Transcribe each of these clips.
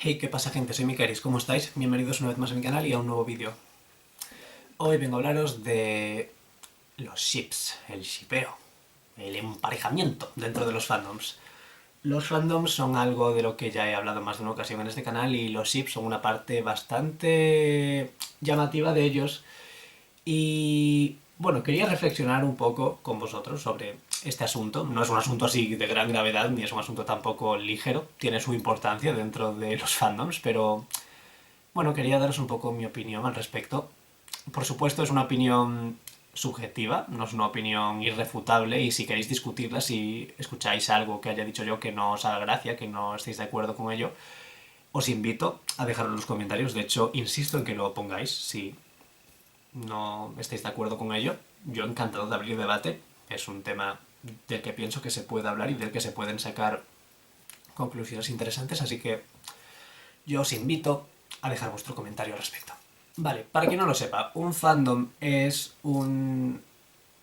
Hey, ¿qué pasa, gente? Soy Mikaeris, ¿cómo estáis? Bienvenidos una vez más a mi canal y a un nuevo vídeo. Hoy vengo a hablaros de los ships, el shipeo, el emparejamiento dentro de los fandoms. Los fandoms son algo de lo que ya he hablado más de una ocasión en este canal y los ships son una parte bastante llamativa de ellos. Y bueno, quería reflexionar un poco con vosotros sobre este asunto. No es un asunto así de gran gravedad, ni es un asunto tampoco ligero. Tiene su importancia dentro de los fandoms, pero bueno, quería daros un poco mi opinión al respecto. Por supuesto, es una opinión subjetiva, no es una opinión irrefutable, y si queréis discutirla, si escucháis algo que haya dicho yo que no os haga gracia, que no estéis de acuerdo con ello, os invito a dejarlo en los comentarios. De hecho, insisto en que lo pongáis si no estáis de acuerdo con ello. Yo encantado de abrir debate. Es un tema del que pienso que se puede hablar y del que se pueden sacar conclusiones interesantes, así que yo os invito a dejar vuestro comentario al respecto. Vale, para quien no lo sepa, un fandom es un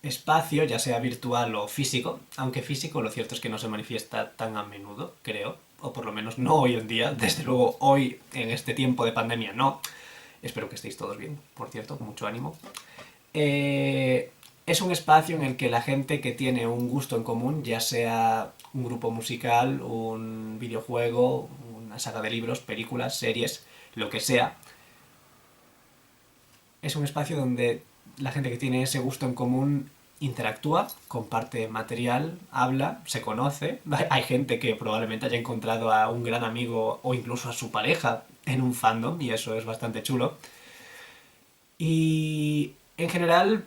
espacio, ya sea virtual o físico, aunque físico lo cierto es que no se manifiesta tan a menudo, creo, o por lo menos no hoy en día, desde luego hoy, en este tiempo de pandemia, no. Espero que estéis todos bien, por cierto, con mucho ánimo. Es un espacio en el que la gente que tiene un gusto en común, ya sea un grupo musical, un videojuego, una saga de libros, películas, series, lo que sea, es un espacio donde la gente que tiene ese gusto en común interactúa, comparte material, habla, se conoce. Hay gente que probablemente haya encontrado a un gran amigo o incluso a su pareja en un fandom, y eso es bastante chulo. Y en general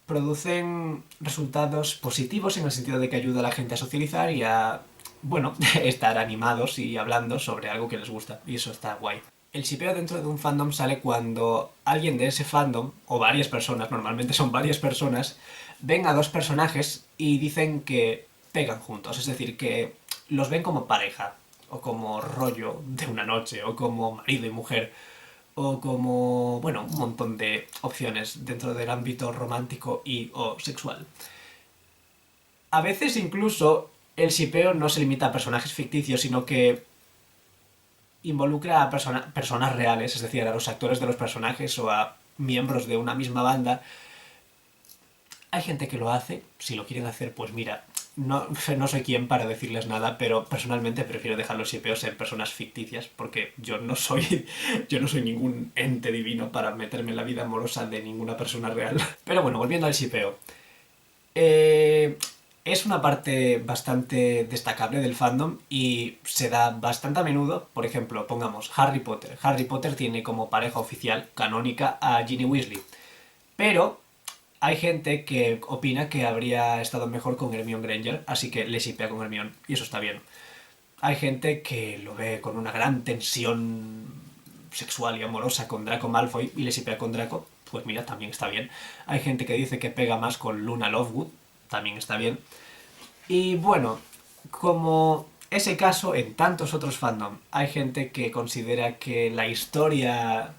producen resultados positivos en el sentido de que ayuda a la gente a socializar y a, bueno, estar animados y hablando sobre algo que les gusta, y eso está guay. El shipeo dentro de un fandom sale cuando alguien de ese fandom, o varias personas, normalmente son varias personas, ven a dos personajes y dicen que pegan juntos, es decir, que los ven como pareja, o como rollo de una noche, o como marido y mujer, o como, bueno, un montón de opciones dentro del ámbito romántico y o sexual. A veces incluso el shipeo no se limita a personajes ficticios, sino que involucra a personas reales, es decir, a los actores de los personajes o a miembros de una misma banda. Hay gente que lo hace, si lo quieren hacer, pues mira, no soy quien para decirles nada, pero personalmente prefiero dejar los shipeos en personas ficticias, porque yo no soy ningún ente divino para meterme en la vida amorosa de ninguna persona real. Pero bueno, volviendo al shipeo. Es una parte bastante destacable del fandom y se da bastante a menudo. Por ejemplo, pongamos Harry Potter. Harry Potter tiene como pareja oficial canónica a Ginny Weasley. Pero hay gente que opina que habría estado mejor con Hermione Granger, así que le shipea con Hermione, y eso está bien. Hay gente que lo ve con una gran tensión sexual y amorosa con Draco Malfoy y le shipea con Draco, pues mira, también está bien. Hay gente que dice que pega más con Luna Lovegood, también está bien. Y bueno, como ese caso en tantos otros fandom, hay gente que considera que la historia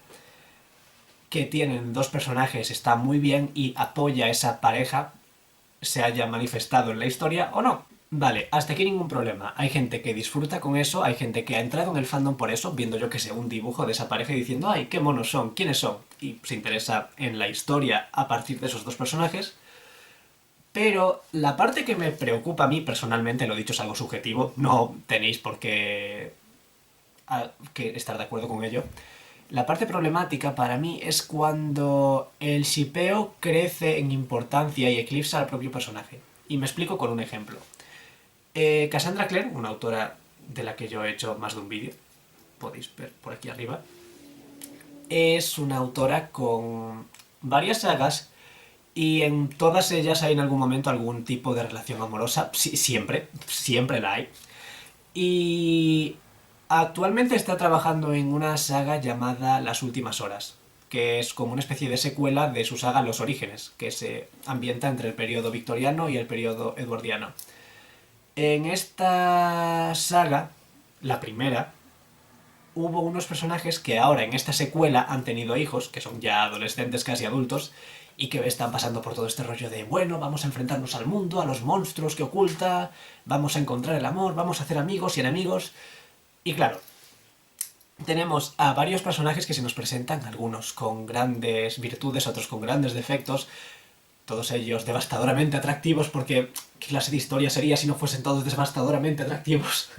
que tienen dos personajes está muy bien y apoya a esa pareja, se haya manifestado en la historia o no. Vale, hasta aquí ningún problema. Hay gente que disfruta con eso, hay gente que ha entrado en el fandom por eso, viendo yo que sé, un dibujo de esa pareja y diciendo, ay, qué monos son, quiénes son, y se interesa en la historia a partir de esos dos personajes. Pero la parte que me preocupa a mí personalmente, lo dicho es algo subjetivo, no tenéis por qué que estar de acuerdo con ello. La parte problemática para mí es cuando el shipeo crece en importancia y eclipsa al propio personaje. Y me explico con un ejemplo. Cassandra Clare, una autora de la que yo he hecho más de un vídeo, podéis ver por aquí arriba, es una autora con varias sagas y en todas ellas hay en algún momento algún tipo de relación amorosa, sí, siempre, siempre la hay. Y actualmente está trabajando en una saga llamada Las Últimas Horas, que es como una especie de secuela de su saga Los Orígenes, que se ambienta entre el periodo victoriano y el periodo edwardiano. En esta saga, la primera, hubo unos personajes que ahora en esta secuela han tenido hijos, que son ya adolescentes casi adultos, y que están pasando por todo este rollo de, bueno, vamos a enfrentarnos al mundo, a los monstruos que oculta, vamos a encontrar el amor, vamos a hacer amigos y enemigos. Y claro, tenemos a varios personajes que se nos presentan, algunos con grandes virtudes, otros con grandes defectos, todos ellos devastadoramente atractivos, porque ¿qué clase de historia sería si no fuesen todos devastadoramente atractivos?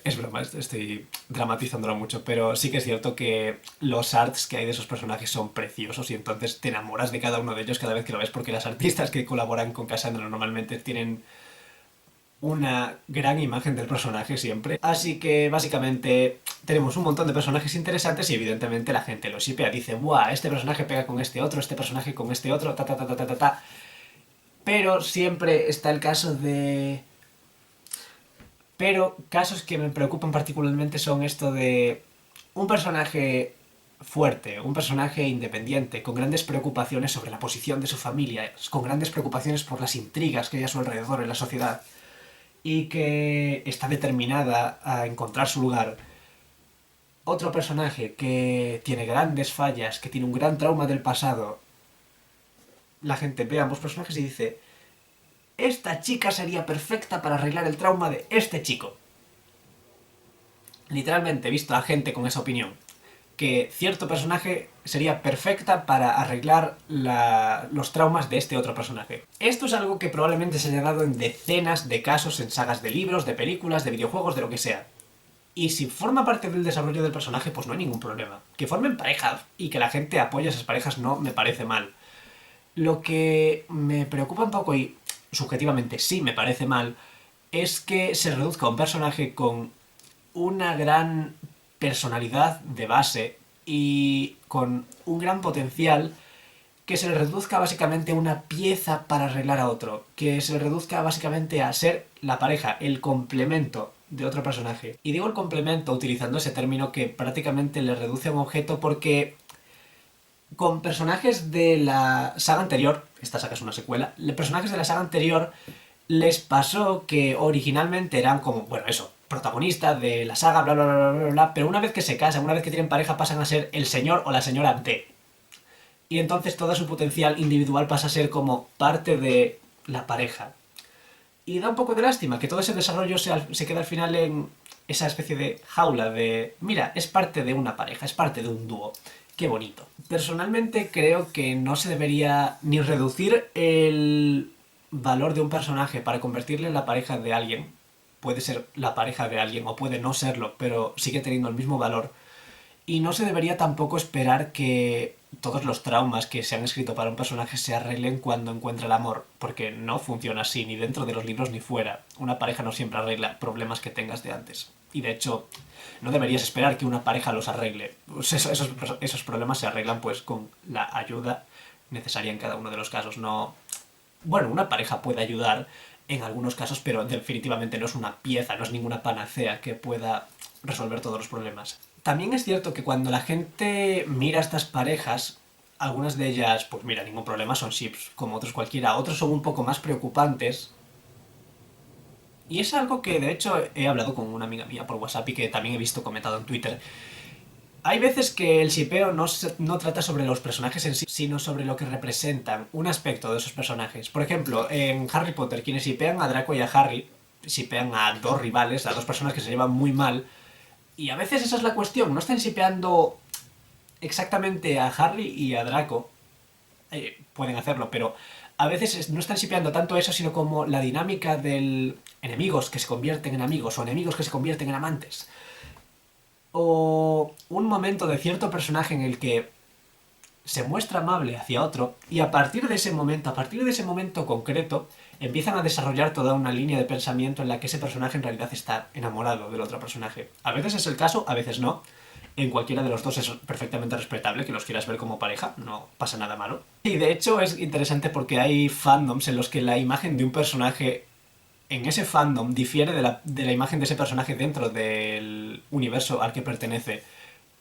Es broma, estoy dramatizándolo mucho, pero sí que es cierto que los arts que hay de esos personajes son preciosos y entonces te enamoras de cada uno de ellos cada vez que lo ves, porque las artistas que colaboran con Cassandra normalmente tienen una gran imagen del personaje siempre. Así que básicamente tenemos un montón de personajes interesantes y evidentemente la gente los shipea. Dice, ¡buah! Este personaje pega con este personaje con este otro, ta ta ta ta ta ta ta. Pero siempre está el caso de... Pero casos que me preocupan particularmente son esto de un personaje fuerte, un personaje independiente, con grandes preocupaciones sobre la posición de su familia, con grandes preocupaciones por las intrigas que hay a su alrededor en la sociedad, y que está determinada a encontrar su lugar. Otro personaje que tiene grandes fallas, que tiene un gran trauma del pasado. La gente ve a ambos personajes y dice, esta chica sería perfecta para arreglar el trauma de este chico. Literalmente he visto a gente con esa opinión, que cierto personaje sería perfecta para arreglar los traumas de este otro personaje. Esto es algo que probablemente se haya dado en decenas de casos en sagas de libros, de películas, de videojuegos, de lo que sea. Y si forma parte del desarrollo del personaje, pues no hay ningún problema. Que formen parejas y que la gente apoye a esas parejas no me parece mal. Lo que me preocupa un poco, y subjetivamente sí me parece mal, es que se reduzca a un personaje con una gran personalidad de base y con un gran potencial, que se le reduzca básicamente a una pieza para arreglar a otro, que se le reduzca básicamente a ser la pareja, el complemento de otro personaje. Y digo el complemento utilizando ese término que prácticamente le reduce a un objeto, porque con personajes de la saga anterior, esta saga es una secuela, los personajes de la saga anterior les pasó que originalmente eran como, bueno, eso, protagonistas de la saga, bla, bla, bla, bla, bla, pero una vez que se casan, una vez que tienen pareja, pasan a ser el señor o la señora D. Y entonces todo su potencial individual pasa a ser como parte de la pareja. Y da un poco de lástima que todo ese desarrollo se queda al final en esa especie de jaula de, mira, es parte de una pareja, es parte de un dúo. Qué bonito. Personalmente creo que no se debería ni reducir el valor de un personaje para convertirle en la pareja de alguien. Puede ser la pareja de alguien o puede no serlo, pero sigue teniendo el mismo valor. Y no se debería tampoco esperar que todos los traumas que se han escrito para un personaje se arreglen cuando encuentra el amor, porque no funciona así, ni dentro de los libros ni fuera. Una pareja no siempre arregla problemas que tengas de antes. Y de hecho, no deberías esperar que una pareja los arregle. Pues esos problemas se arreglan pues con la ayuda necesaria en cada uno de los casos. No. Bueno, una pareja puede ayudar en algunos casos, pero definitivamente no es una pieza, no es ninguna panacea que pueda resolver todos los problemas. También es cierto que cuando la gente mira estas parejas, algunas de ellas, pues mira, ningún problema, son ships, como otros cualquiera. Otros son un poco más preocupantes. Y es algo que, de hecho, he hablado con una amiga mía por WhatsApp y que también he visto comentado en Twitter. Hay veces que el shipeo no trata sobre los personajes en sí, sino sobre lo que representan, un aspecto de esos personajes. Por ejemplo, en Harry Potter, quienes shipean a Draco y a Harry, shipean a dos rivales, a dos personas que se llevan muy mal, y a veces esa es la cuestión, no están shipeando exactamente a Harry y a Draco, pueden hacerlo, pero a veces no están shipeando tanto eso, sino como la dinámica del enemigos que se convierten en amigos o enemigos que se convierten en amantes. O un momento de cierto personaje en el que se muestra amable hacia otro y a partir de ese momento concreto, empiezan a desarrollar toda una línea de pensamiento en la que ese personaje en realidad está enamorado del otro personaje. A veces es el caso, a veces no. En cualquiera de los dos es perfectamente respetable que los quieras ver como pareja, no pasa nada malo. Y de hecho es interesante porque hay fandoms en los que la imagen de un personaje en ese fandom difiere de la imagen de ese personaje dentro del universo al que pertenece,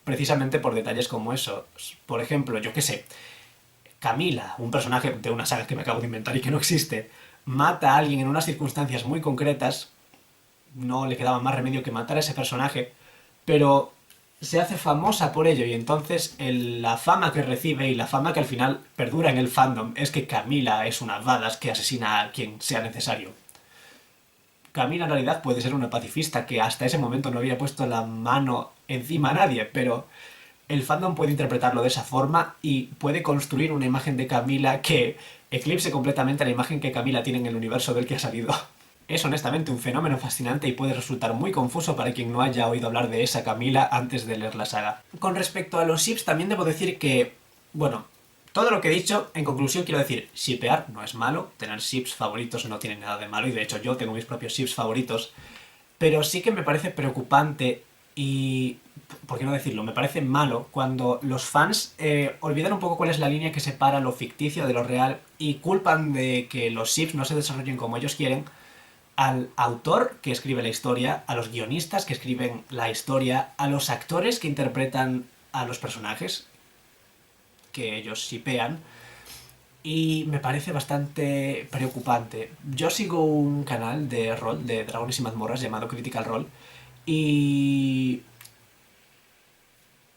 precisamente por detalles como eso. Por ejemplo, yo qué sé, Camila, un personaje de una saga que me acabo de inventar y que no existe, mata a alguien en unas circunstancias muy concretas, no le quedaba más remedio que matar a ese personaje, pero se hace famosa por ello y entonces la fama que recibe y la fama que al final perdura en el fandom es que Camila es una badass que asesina a quien sea necesario. Camila en realidad puede ser una pacifista que hasta ese momento no había puesto la mano encima a nadie, pero el fandom puede interpretarlo de esa forma y puede construir una imagen de Camila que eclipse completamente la imagen que Camila tiene en el universo del que ha salido. Es honestamente un fenómeno fascinante y puede resultar muy confuso para quien no haya oído hablar de esa Camila antes de leer la saga. Con respecto a los ships, también debo decir que, bueno, todo lo que he dicho, en conclusión quiero decir, shippear no es malo, tener ships favoritos no tiene nada de malo, y de hecho yo tengo mis propios ships favoritos, pero sí que me parece preocupante y, ¿por qué no decirlo? Me parece malo cuando los fans olvidan un poco cuál es la línea que separa lo ficticio de lo real y culpan de que los ships no se desarrollen como ellos quieren al autor que escribe la historia, a los guionistas que escriben la historia, a los actores que interpretan a los personajes que ellos shipean, y me parece bastante preocupante. Yo sigo un canal de rol, de dragones y mazmorras, llamado Critical Role, y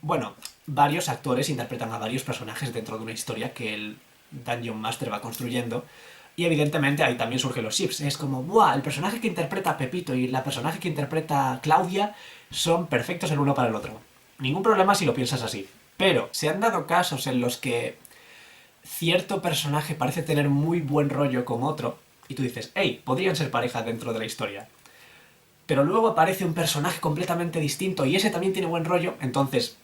bueno, varios actores interpretan a varios personajes dentro de una historia que el Dungeon Master va construyendo. Y evidentemente ahí también surgen los ships. Es como, ¡buah! El personaje que interpreta a Pepito y la personaje que interpreta a Claudia son perfectos el uno para el otro. Ningún problema si lo piensas así. Pero se han dado casos en los que cierto personaje parece tener muy buen rollo con otro y tú dices, hey, podrían ser pareja dentro de la historia. Pero luego aparece un personaje completamente distinto y ese también tiene buen rollo, entonces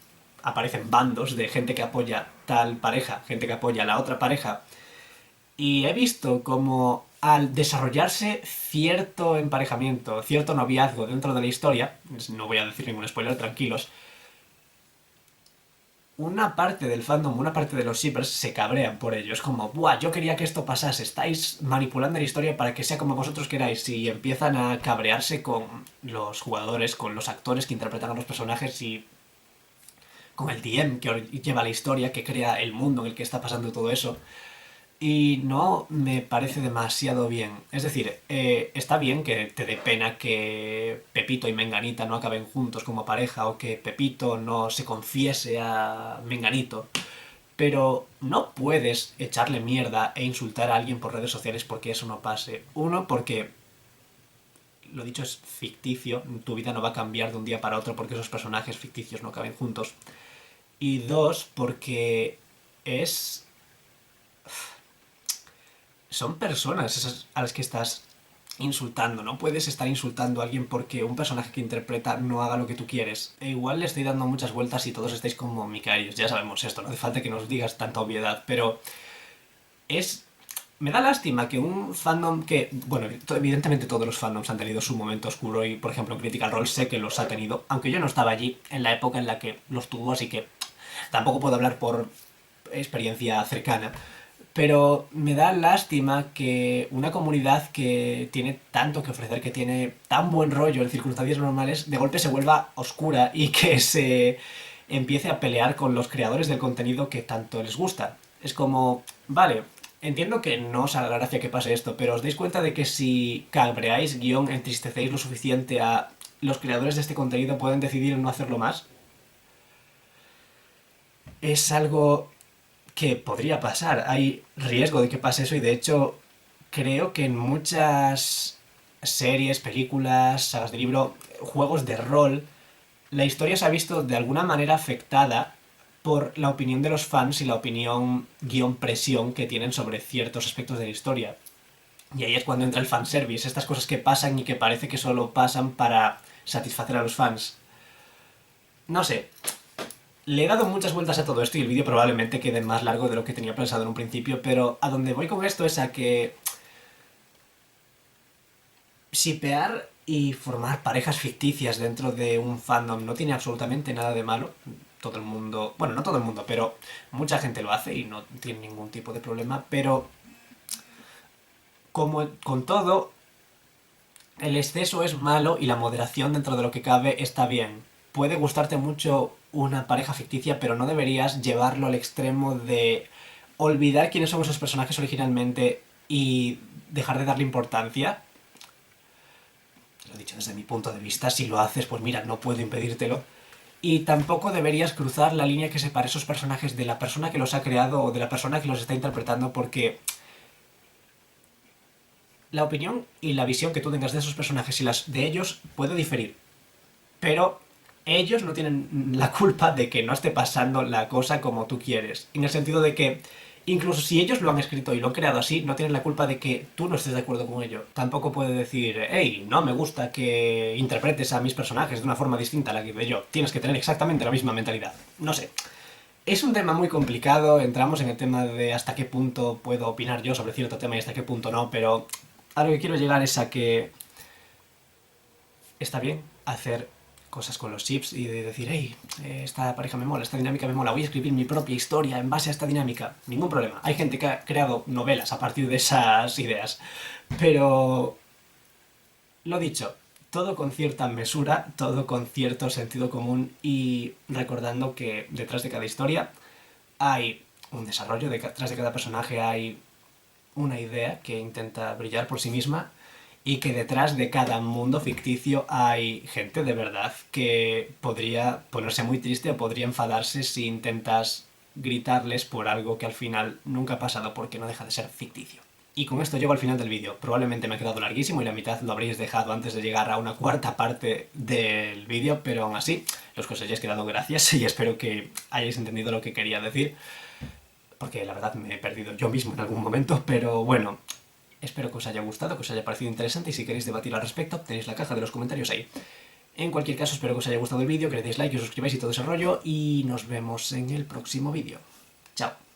aparecen bandos de gente que apoya tal pareja, gente que apoya a la otra pareja. Y he visto como al desarrollarse cierto emparejamiento, cierto noviazgo dentro de la historia, no voy a decir ningún spoiler, tranquilos, una parte del fandom, una parte de los shippers se cabrean por ello. Es como, ¡buah! Yo quería que esto pasase, estáis manipulando la historia para que sea como vosotros queráis. Y empiezan a cabrearse con los jugadores, con los actores que interpretan a los personajes y con el DM que lleva la historia, que crea el mundo en el que está pasando todo eso. Y no me parece demasiado bien. Es decir, está bien que te dé pena que Pepito y Menganita no acaben juntos como pareja o que Pepito no se confiese a Menganito, pero no puedes echarle mierda e insultar a alguien por redes sociales porque eso no pase. Uno, porque lo dicho es ficticio, tu vida no va a cambiar de un día para otro porque esos personajes ficticios no caben juntos. Y dos, porque es son personas esas a las que estás insultando. No puedes estar insultando a alguien porque un personaje que interpreta no haga lo que tú quieres. E igual le estoy dando muchas vueltas y todos estáis como Micaios. Ya sabemos esto, no hace falta que nos digas tanta obviedad, pero es... Me da lástima que un fandom que... Bueno, evidentemente todos los fandoms han tenido su momento oscuro y, por ejemplo, en Critical Role sé que los ha tenido, aunque yo no estaba allí en la época en la que los tuvo, así que tampoco puedo hablar por experiencia cercana. Pero me da lástima que una comunidad que tiene tanto que ofrecer, que tiene tan buen rollo en circunstancias normales, de golpe se vuelva oscura y que se empiece a pelear con los creadores del contenido que tanto les gusta. Es como, vale, entiendo que no os haga gracia que pase esto, pero os dais cuenta de que si cabreáis, guión, entristecéis lo suficiente a los creadores de este contenido pueden decidir no hacerlo más. Es algo que podría pasar. Hay riesgo de que pase eso y de hecho creo que en muchas series, películas, sagas de libro, juegos de rol, la historia se ha visto de alguna manera afectada por la opinión de los fans y la opinión guión presión que tienen sobre ciertos aspectos de la historia. Y ahí es cuando entra el fanservice, estas cosas que pasan y que parece que solo pasan para satisfacer a los fans. No sé, le he dado muchas vueltas a todo esto y el vídeo probablemente quede más largo de lo que tenía pensado en un principio, pero a donde voy con esto es a que shippear y formar parejas ficticias dentro de un fandom no tiene absolutamente nada de malo. Todo el mundo, bueno, no todo el mundo, pero mucha gente lo hace y no tiene ningún tipo de problema, pero como con todo, el exceso es malo y la moderación dentro de lo que cabe está bien. Puede gustarte mucho una pareja ficticia, pero no deberías llevarlo al extremo de olvidar quiénes son esos personajes originalmente y dejar de darle importancia. Lo he dicho desde mi punto de vista, si lo haces, pues mira, no puedo impedírtelo. Y tampoco deberías cruzar la línea que separe esos personajes de la persona que los ha creado o de la persona que los está interpretando, porque la opinión y la visión que tú tengas de esos personajes y las de ellos puede diferir. Pero ellos no tienen la culpa de que no esté pasando la cosa como tú quieres. En el sentido de que, incluso si ellos lo han escrito y lo han creado así, no tienen la culpa de que tú no estés de acuerdo con ello. Tampoco puede decir, hey, no me gusta que interpretes a mis personajes de una forma distinta a la que hice yo. Tienes que tener exactamente la misma mentalidad. No sé. Es un tema muy complicado, entramos en el tema de hasta qué punto puedo opinar yo sobre cierto tema y hasta qué punto no, pero a lo que quiero llegar es a que está bien hacer cosas con los chips y de decir, hey, esta pareja me mola, esta dinámica me mola, voy a escribir mi propia historia en base a esta dinámica. Ningún problema. Hay gente que ha creado novelas a partir de esas ideas. Pero, lo dicho, todo con cierta mesura, todo con cierto sentido común y recordando que detrás de cada historia hay un desarrollo, detrás de cada personaje hay una idea que intenta brillar por sí misma y que detrás de cada mundo ficticio hay gente de verdad que podría ponerse muy triste o podría enfadarse si intentas gritarles por algo que al final nunca ha pasado porque no deja de ser ficticio. Y con esto llego al final del vídeo. Probablemente me ha quedado larguísimo y la mitad lo habréis dejado antes de llegar a una cuarta parte del vídeo, pero aún así, los que os hayáis quedado gracias y espero que hayáis entendido lo que quería decir, porque la verdad me he perdido yo mismo en algún momento, pero bueno, espero que os haya gustado, que os haya parecido interesante y si queréis debatir al respecto tenéis la caja de los comentarios ahí. En cualquier caso, espero que os haya gustado el vídeo, que le deis like, que os suscribáis y todo ese rollo y nos vemos en el próximo vídeo. Chao.